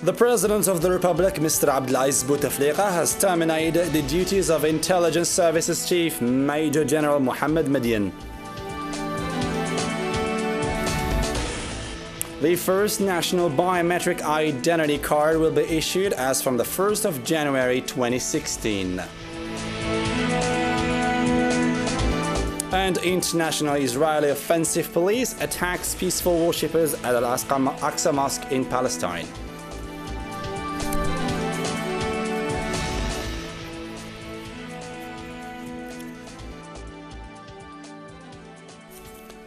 The President of the Republic, Mr. Anglais, has terminated the duties of Intelligence Services Chief Major General Mohammed Madian. The first national biometric identity card will be issued as from the 1st of January 2016. And international Israeli offensive police attacks peaceful worshippers at Al-Aqsa Mosque in Palestine.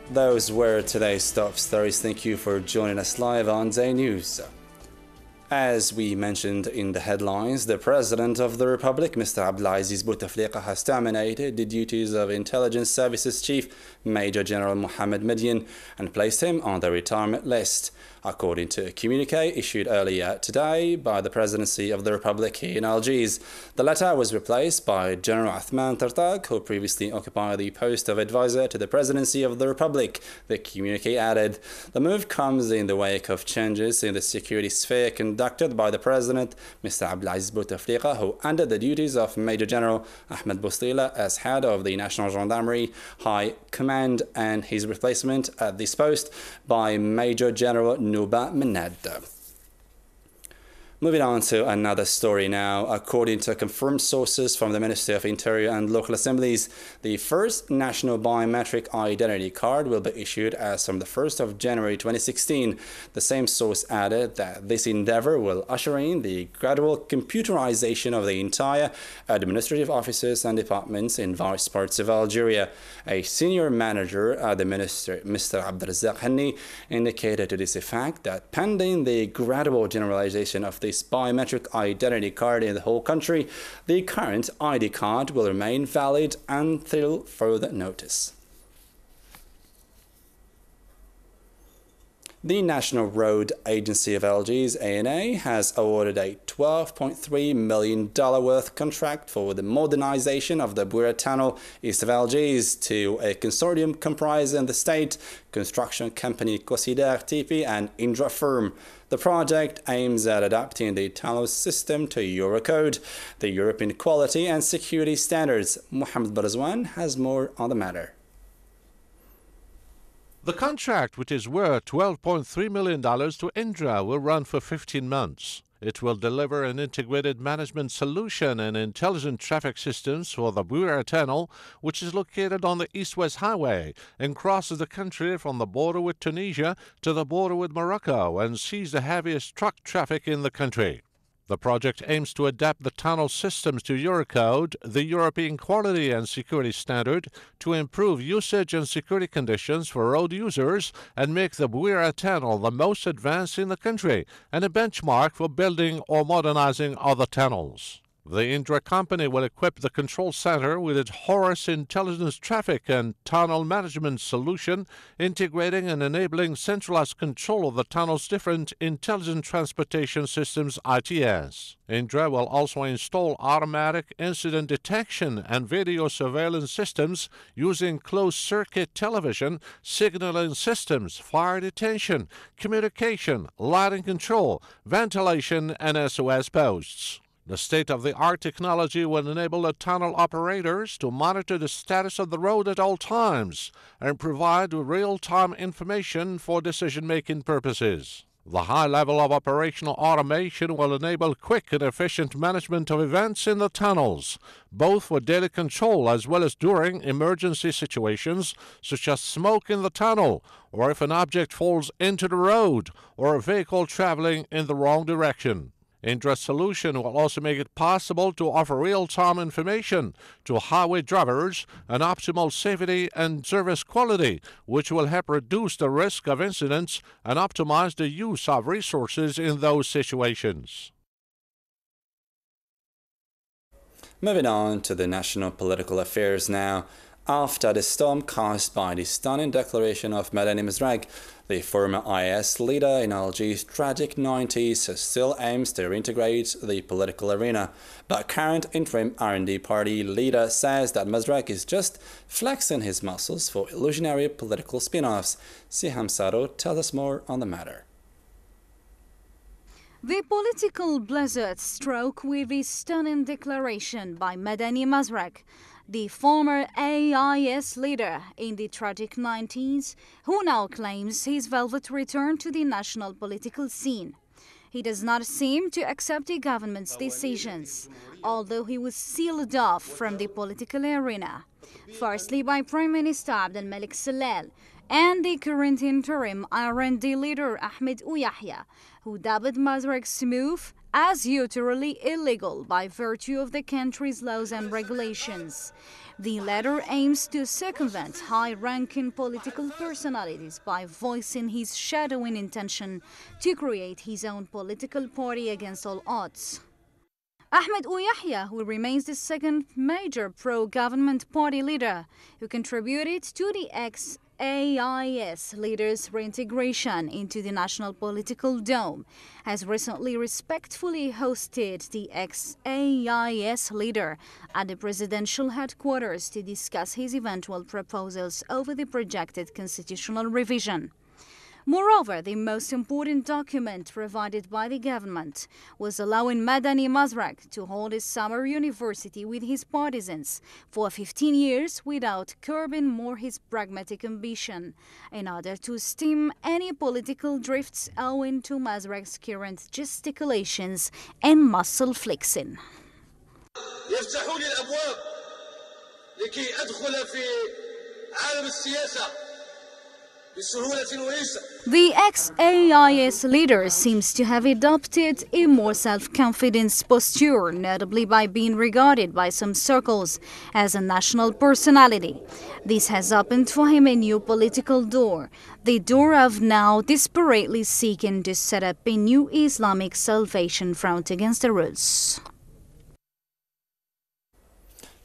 Those were today's top stories. Thank you for joining us live on Dzair News. As we mentioned in the headlines, the President of the Republic, Mr. Anglais, has terminated the duties of Intelligence Services Chief Major General Mohammed Madian and placed him on the retirement list. According to a communique issued earlier today by the Presidency of the Republic in Algiers, the latter was replaced by General Athman Tartag, who previously occupied the post of advisor to the Presidency of the Republic. The communique added, the move comes in the wake of changes in the security sphere conducted by the President, Mr. Abdelaziz Bouteflika, who ended the duties of Major General Ahmed Boustila as head of the National Gendarmerie High Command, and his replacement at this post by Major General Nuba Minad. Moving on to another story now. According to confirmed sources from the Ministry of Interior and Local Assemblies, the first national biometric identity card will be issued as from the 1st of January 2016. The same source added that this endeavor will usher in the gradual computerization of the entire administrative offices and departments in various parts of Algeria. A senior manager at the ministry, Mr. Abdelrazak Hanni, indicated to this effect that pending the gradual generalization of this biometric identity card in the whole country, the current ID card will remain valid until further notice. The National Road Agency of Algiers, ANA, has awarded a $12.3 million worth contract for the modernization of the Bouira Tunnel east of Algiers to a consortium comprising the state, construction company Consider TP and Indra firm. The project aims at adapting the tunnel system to Eurocode, the European Quality and Security Standards. Mohamed Barzwan has more on the matter. The contract, which is worth $12.3 million to Indra, will run for 15 months. It will deliver an integrated management solution and intelligent traffic systems for the Bouira Tunnel, which is located on the East-West Highway and crosses the country from the border with Tunisia to the border with Morocco and sees the heaviest truck traffic in the country. The project aims to adapt the tunnel systems to Eurocode, the European Quality and Security Standard, to improve usage and security conditions for road users and make the Bouira Tunnel the most advanced in the country and a benchmark for building or modernizing other tunnels. The Indra company will equip the control center with its Horus intelligence traffic and tunnel management solution, integrating and enabling centralized control of the tunnel's different intelligent transportation systems ITS. Indra will also install automatic incident detection and video surveillance systems using closed-circuit television, signaling systems, fire detection, communication, lighting control, ventilation, and SOS posts. The state-of-the-art technology will enable the tunnel operators to monitor the status of the road at all times and provide real-time information for decision-making purposes. The high level of operational automation will enable quick and efficient management of events in the tunnels, both for daily control as well as during emergency situations, such as smoke in the tunnel, or if an object falls into the road, or a vehicle traveling in the wrong direction. Indra's solution will also make it possible to offer real-time information to highway drivers and optimal safety and service quality, which will help reduce the risk of incidents and optimize the use of resources in those situations. Moving on to the national political affairs now. After the storm caused by the stunning declaration of Madani Mizrag, the former IS leader in Algiers' tragic 90s still aims to reintegrate the political arena. But current interim R&D party leader says that Mizrag is just flexing his muscles for illusionary political spin-offs. Siham Saro tells us more on the matter. The political blizzard struck with the stunning declaration by Madani Mazrak, the former AIS leader in the tragic 90s, who now claims his velvet return to the national political scene. He does not seem to accept the government's decisions, although he was sealed off from the political arena, firstly by Prime Minister Abdelmalek Salal and the current interim R&D leader Ahmed Ouyahia, who dubbed Mazrak's move as utterly illegal by virtue of the country's laws and regulations. The latter aims to circumvent high-ranking political personalities by voicing his shadowing intention to create his own political party against all odds. Ahmed Ouyahia, who remains the second major pro-government party leader, who contributed to the ex-AIS leader's reintegration into the national political dome, has recently respectfully hosted the ex-AIS leader at the presidential headquarters to discuss his eventual proposals over the projected constitutional revision. Moreover, the most important document provided by the government was allowing Madani Mazrak to hold his summer university with his partisans for 15 years without curbing more his pragmatic ambition, in order to stem any political drifts owing to Mazrak's current gesticulations and muscle flexing. يفتحوا لي الأبواب لكي أدخل في عالم السياسة. The ex-AIS leader seems to have adopted a more self-confident posture, notably by being regarded by some circles as a national personality. This has opened for him a new political door, the door of now desperately seeking to set up a new Islamic Salvation Front against the roots.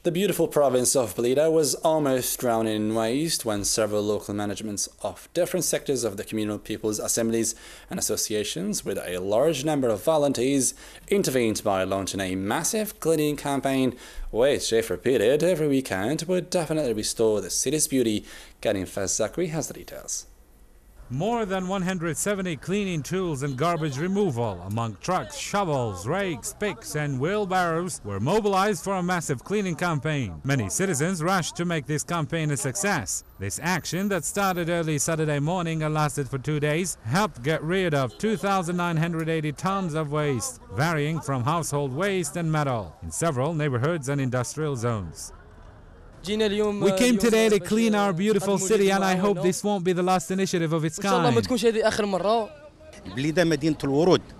The beautiful province of Blida was almost drowned in waste when several local managements of different sectors of the communal people's assemblies and associations, with a large number of volunteers, intervened by launching a massive cleaning campaign which, if repeated every weekend, would definitely restore the city's beauty. Karim Faz-Zakri has the details. More than 170 cleaning tools and garbage removal among trucks, shovels, rakes, picks and wheelbarrows were mobilized for a massive cleaning campaign. Many citizens rushed to make this campaign a success. This action that started early Saturday morning and lasted for 2 days helped get rid of 2,980 tons of waste, varying from household waste and metal, in several neighborhoods and industrial zones. We came today to clean our beautiful city, and I hope this won't be the last initiative of its kind.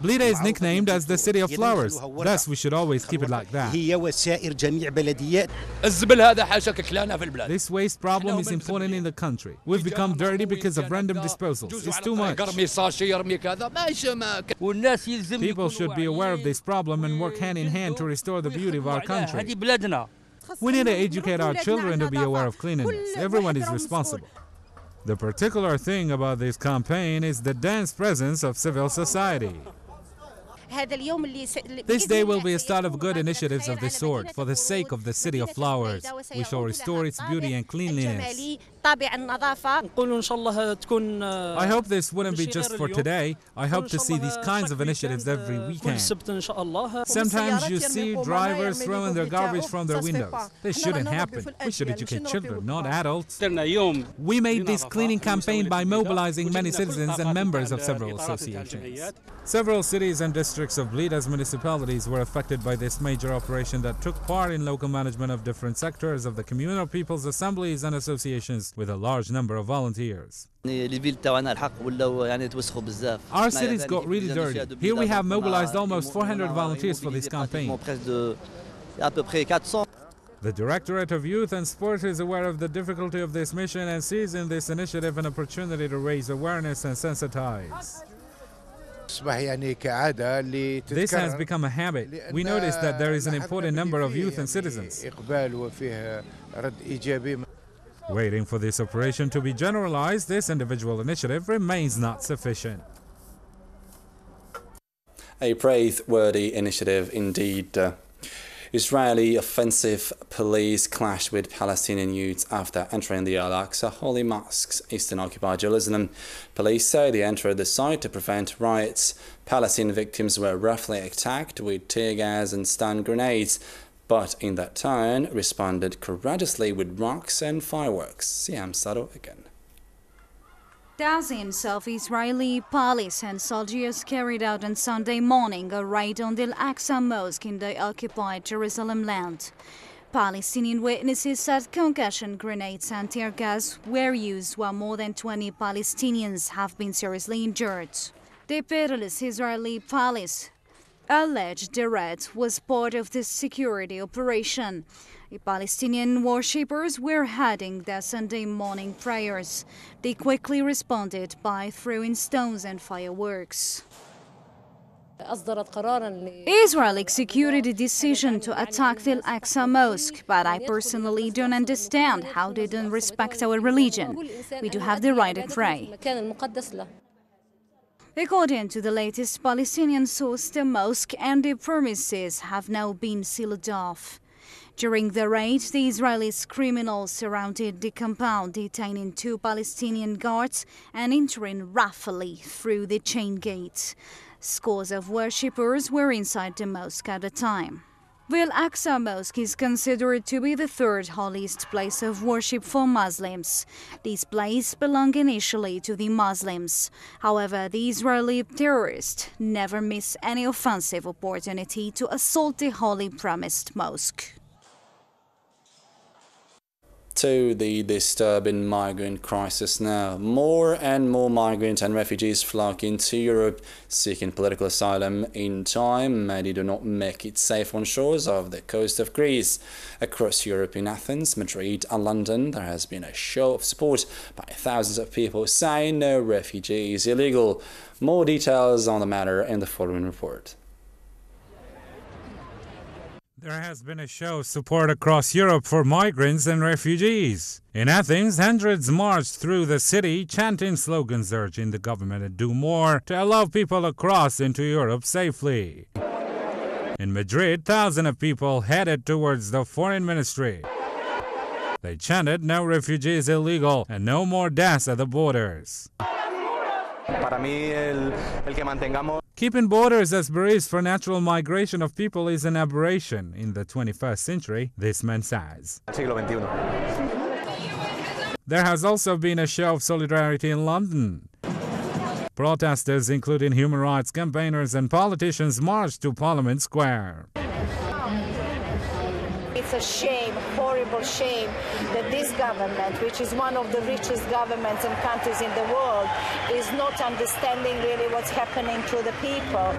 Blida is nicknamed as the city of flowers, thus we should always keep it like that. This waste problem is important in the country. We've become dirty because of random disposals. It's too much. People should be aware of this problem and work hand in hand to restore the beauty of our country. We need to educate our children to be aware of cleanliness. Everyone is responsible. The particular thing about this campaign is the dense presence of civil society. This day will be a start of good initiatives of this sort for the sake of the city of flowers. We shall restore its beauty and cleanliness. I hope this wouldn't be just for today. I hope to see these kinds of initiatives every weekend. Sometimes you see drivers throwing their garbage from their windows. This shouldn't happen. We should educate children, not adults. We made this cleaning campaign by mobilizing many citizens and members of several associations. Several cities and districts of Blida's municipalities were affected by this major operation that took part in local management of different sectors of the communal people's assemblies and associations with a large number of volunteers. Our cities got really dirty. Here we have mobilized almost 400 volunteers for this campaign. The Directorate of Youth and Sport is aware of the difficulty of this mission and sees in this initiative an opportunity to raise awareness and sensitize. This has become a habit. We notice that there is an important number of youth and citizens. Waiting for this operation to be generalized, this individual initiative remains not sufficient. A praiseworthy initiative indeed. Israeli offensive police clashed with Palestinian youths after entering the Al-Aqsa Holy Mosque's eastern occupied Jerusalem. Police say they entered the site to prevent riots. Palestinian victims were roughly attacked with tear gas and stun grenades, but in that turn responded courageously with rocks and fireworks. Siam Sado again. Dozens of Israeli police and soldiers carried out on Sunday morning a raid on the Al-Aqsa Mosque in the occupied Jerusalem land. Palestinian witnesses said concussion grenades and tear gas were used, while more than 20 Palestinians have been seriously injured. The peerless Israeli police alleged the raid was part of the security operation. The Palestinian worshippers were heading their Sunday morning prayers. They quickly responded by throwing stones and fireworks. Israel executed a decision to attack the Al-Aqsa Mosque, but I personally don't understand how they don't respect our religion. We do have the right to pray. According to the latest Palestinian source, the mosque and the premises have now been sealed off. During the raid, the Israeli criminals surrounded the compound, detaining 2 Palestinian guards and entering roughly through the chain gate. Scores of worshippers were inside the mosque at the time. The Al-Aqsa Mosque is considered to be the 3rd holiest place of worship for Muslims. This place belonged initially to the Muslims. However, the Israeli terrorists never miss any offensive opportunity to assault the holy promised mosque. To the disturbing migrant crisis now. More and more migrants and refugees flock into Europe seeking political asylum in time. Many do not make it safe on shores of the coast of Greece. Across Europe, in Athens, Madrid and London, there has been a show of support by thousands of people saying no refugee is illegal. More details on the matter in the following report. There has been a show of support across Europe for migrants and refugees. In Athens, hundreds marched through the city chanting slogans urging the government to do more to allow people across into Europe safely. In Madrid, thousands of people headed towards the foreign ministry. They chanted "No refugees illegal" and "No more deaths at the borders." Keeping borders as barriers for natural migration of people is an aberration in the 21st century, this man says. There has also been a show of solidarity in London. Protesters, including human rights campaigners and politicians, marched to Parliament Square. It's a shame, horrible shame, that this government, which is one of the richest governments and countries in the world, is not understanding really what's happening to the people.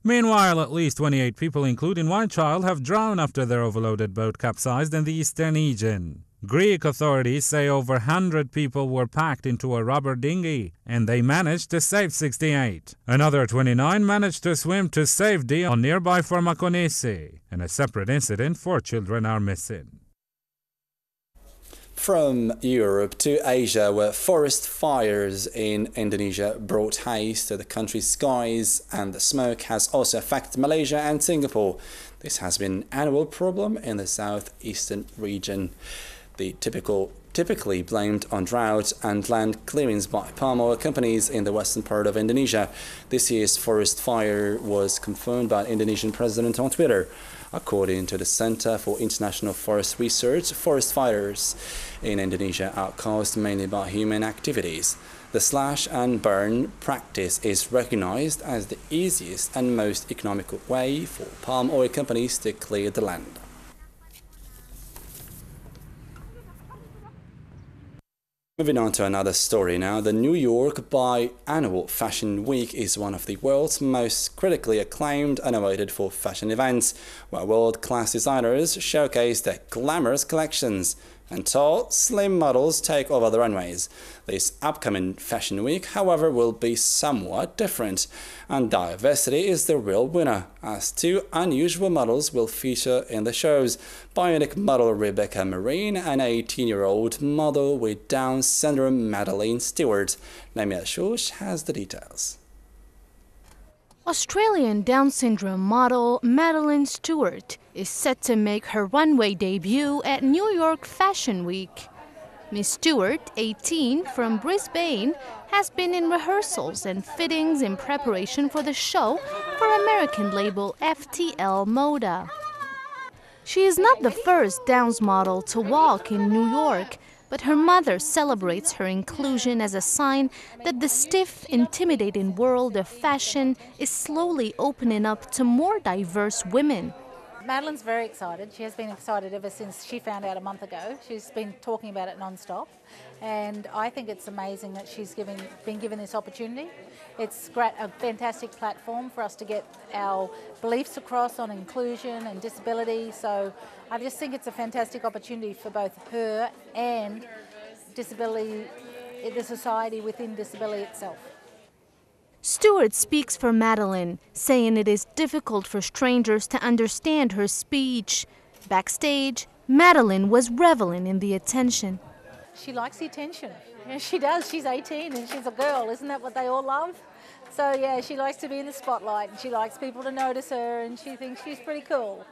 Meanwhile, at least 28 people, including one child, have drowned after their overloaded boat capsized in the eastern Aegean. Greek authorities say over 100 people were packed into a rubber dinghy, and they managed to save 68. Another 29 managed to swim to safety on nearby Formakonisi. In a separate incident, 4 children are missing. From Europe to Asia, where forest fires in Indonesia brought haze to the country's skies, and the smoke has also affected Malaysia and Singapore. This has been an annual problem in the southeastern region. The typically blamed on drought and land clearings by palm oil companies in the western part of Indonesia. This year's forest fire was confirmed by the Indonesian president on Twitter. According to the Center for International Forest Research, forest fires in Indonesia are caused mainly by human activities. The slash and burn practice is recognized as the easiest and most economical way for palm oil companies to clear the land. Moving on to another story now. The New York Biannual Fashion Week is one of the world's most critically acclaimed and awaited for fashion events, where world-class designers showcase their glamorous collections and tall, slim models take over the runways. This upcoming Fashion Week, however, will be somewhat different, and diversity is the real winner, as 2 unusual models will feature in the shows: bionic model Rebecca Marine and 18-year-old model with Down syndrome Madeline Stewart. Lamia Shush has the details. Australian Down syndrome model Madeline Stewart is set to make her runway debut at New York Fashion Week. Miss Stewart, 18, from Brisbane, has been in rehearsals and fittings in preparation for the show for American label FTL Moda. She is not the first Downs model to walk in New York, but her mother celebrates her inclusion as a sign that the stiff, intimidating world of fashion is slowly opening up to more diverse women. Madeline's very excited. She has been excited ever since she found out a month ago. She's been talking about it non-stop, and I think it's amazing that she's been given this opportunity. It's a fantastic platform for us to get our beliefs across on inclusion and disability, so I just think it's a fantastic opportunity for both her and disability, the society within disability itself. Stewart speaks for Madeline, saying it is difficult for strangers to understand her speech. Backstage, Madeline was reveling in the attention. She likes the attention. Yeah, she does. She's 18 and she's a girl. Isn't that what they all love? So yeah, she likes to be in the spotlight and she likes people to notice her and she thinks she's pretty cool.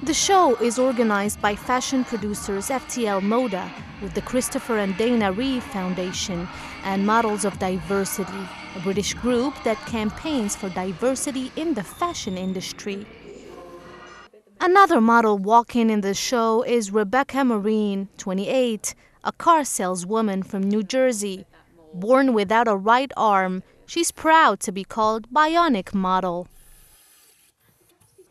The show is organized by fashion producers FTL Moda with the Christopher and Dana Reeve Foundation and Models of Diversity, a British group that campaigns for diversity in the fashion industry. Another model walking in the show is Rebecca Marine, 28, a car saleswoman from New Jersey. Born without a right arm, she's proud to be called Bionic Model.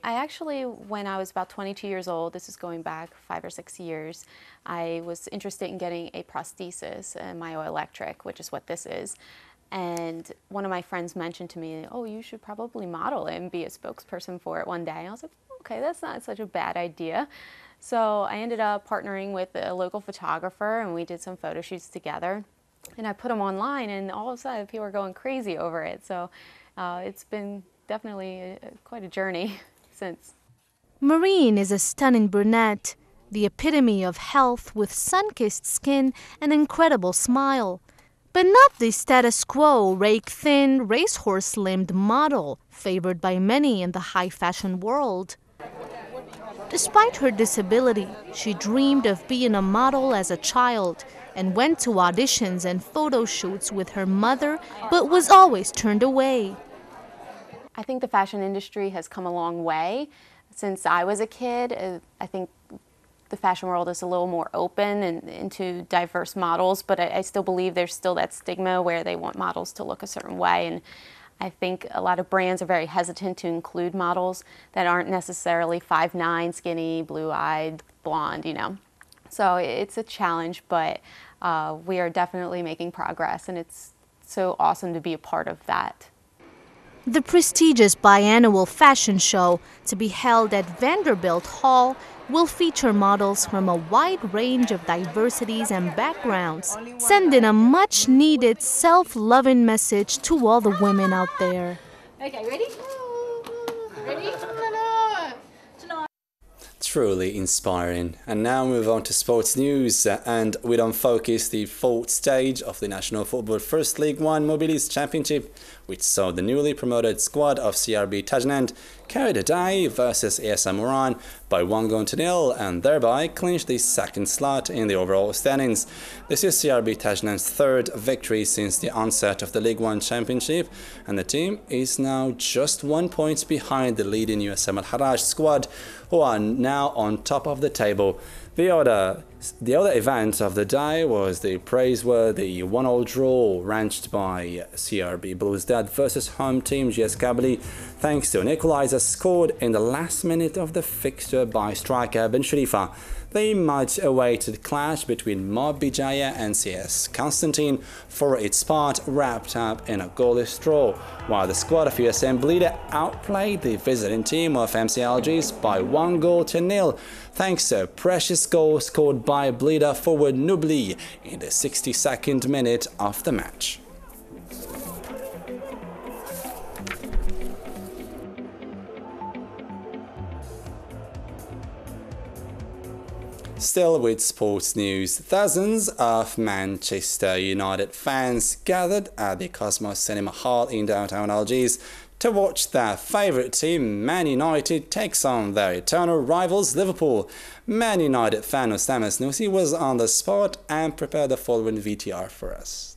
I actually, when I was about 22 years old, this is going back 5 or 6 years, I was interested in getting a prosthesis, a myoelectric, which is what this is. And one of my friends mentioned to me, oh, you should probably model it and be a spokesperson for it one day. And I was like, okay, that's not such a bad idea. So I ended up partnering with a local photographer and we did some photo shoots together. And I put them online and all of a sudden people are going crazy over it. So it's been definitely quite a journey since. Marine is a stunning brunette, the epitome of health with sun-kissed skin and incredible smile. But not the status quo, rake-thin, racehorse-limbed model favored by many in the high fashion world. Despite her disability, she dreamed of being a model as a child and went to auditions and photo shoots with her mother, but was always turned away. I think the fashion industry has come a long way. Since I was a kid, I think the fashion world is a little more open and into diverse models, but I still believe there's still that stigma where they want models to look a certain way. And I think a lot of brands are very hesitant to include models that aren't necessarily 5'9", skinny, blue-eyed, blonde, you know. So it's a challenge, but we are definitely making progress, and it's so awesome to be a part of that. The prestigious biannual fashion show, to be held at Vanderbilt Hall, will feature models from a wide range of diversities and backgrounds, sending a much-needed self-loving message to all the women out there. Okay, ready? Ready? Truly inspiring. And now move on to sports news, and we don't focus the fourth stage of the National Football First League One Mobilities Championship, which saw the newly promoted squad of CRB Tajnant carry the day versus ASM Moran by 1-0 and thereby clinch the second slot in the overall standings. This is CRB Tajnant's third victory since the onset of the League One Championship, and the team is now just 1 point behind the leading USM Al-Haraj squad, who are now on top of the table. The other event of the day was the praiseworthy 1-1 draw wrenched by CRB Bluesdad versus home team GS Kabylie, thanks to an equalizer scored in the last minute of the fixture by striker Ben Sharifa. The much-awaited clash between Mob Bijaya and CS Constantine, for its part, wrapped up in a goalless draw, while the squad of USM Bleeder outplayed the visiting team of MCLGs by 1-0 thanks to a precious goal scored by Bleeder forward Nubli in the 62nd minute of the match. Still with sports news, thousands of Manchester United fans gathered at the Cosmos Cinema Hall in downtown Algiers to watch their favourite team, Man United, takes on their eternal rivals, Liverpool. Man United fan Osama Snoussi was on the spot and prepared the following VTR for us.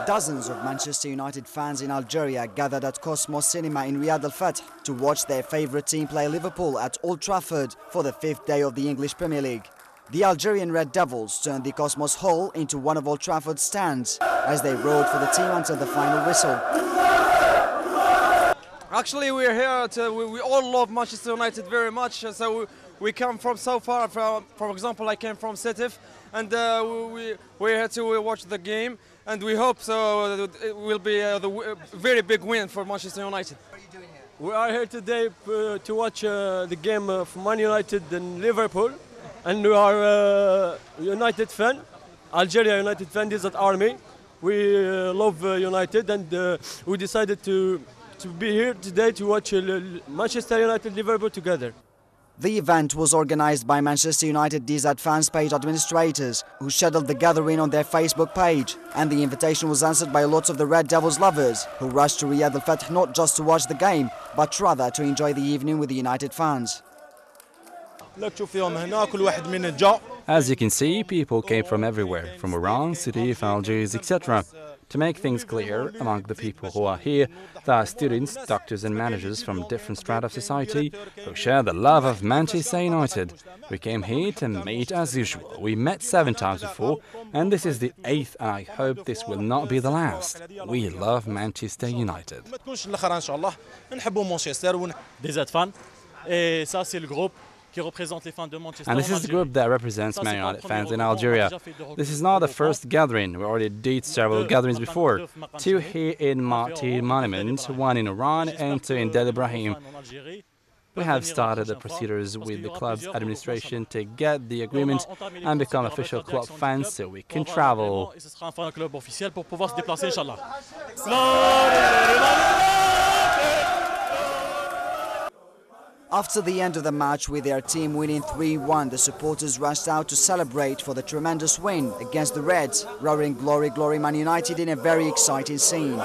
Dozens of Manchester United fans in Algeria gathered at Cosmos Cinema in Riyadh Al Fath to watch their favourite team play Liverpool at Old Trafford for the 5th day of the English Premier League. The Algerian Red Devils turned the Cosmos Hall into one of Old Trafford's stands as they rode for the team until the final whistle. Actually, we're here we all love Manchester United very much, so we come from so far. For example, I came from Sétif, and we're here to watch the game, and we hope so it will be a very big win for Manchester United. What are you doing here? We are here today to watch the game of Man United and Liverpool, and we are United fan, Algeria United fan. This is army. We love United, and we decided to be here today to watch Manchester United Liverpool together. The event was organised by Manchester United DZ fans page administrators who scheduled the gathering on their Facebook page, and the invitation was answered by lots of the Red Devils lovers who rushed to Riyadh Al Fath not just to watch the game but rather to enjoy the evening with the United fans. As you can see, people came from everywhere, from Iran, Sétif, Algiers, etc. To make things clear, among the people who are here, there are students, doctors and managers from different strata of society who share the love of Manchester United. We came here to meet as usual. We met 7 times before, and this is the 8th, and I hope this will not be the last. We love Manchester United. And this is the group that represents Man United fans in Algeria. This is not the first gathering. We already did several gatherings before. 2 here in Martyr Monument, 1 in Iran and 2 in Del Ibrahim. We have started the procedures with the club's administration to get the agreement and become official club fans so we can travel. After the end of the match, with their team winning 3-1, the supporters rushed out to celebrate for the tremendous win against the Reds, roaring "Glory, Glory Man United" in a very exciting scene.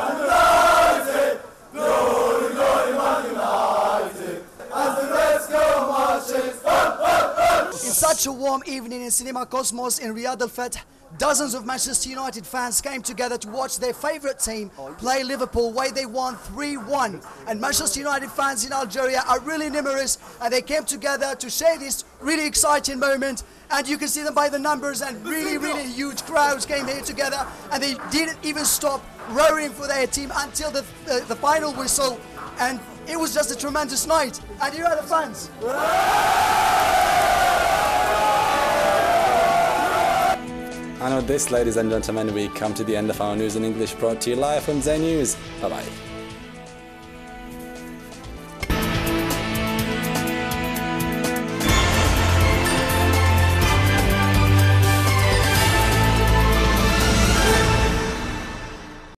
In such a warm evening in Cinema Cosmos in Riyadh Al Fath, dozens of Manchester United fans came together to watch their favourite team play Liverpool, where they won 3-1. And Manchester United fans in Algeria are really numerous, and they came together to share this really exciting moment. And you can see them by the numbers, and really huge crowds came here together, and they didn't even stop roaring for their team until the final whistle. And it was just a tremendous night. And here are the fans. And with this, ladies and gentlemen, we come to the end of our news in English, brought to you live from Dzair News. Bye-bye.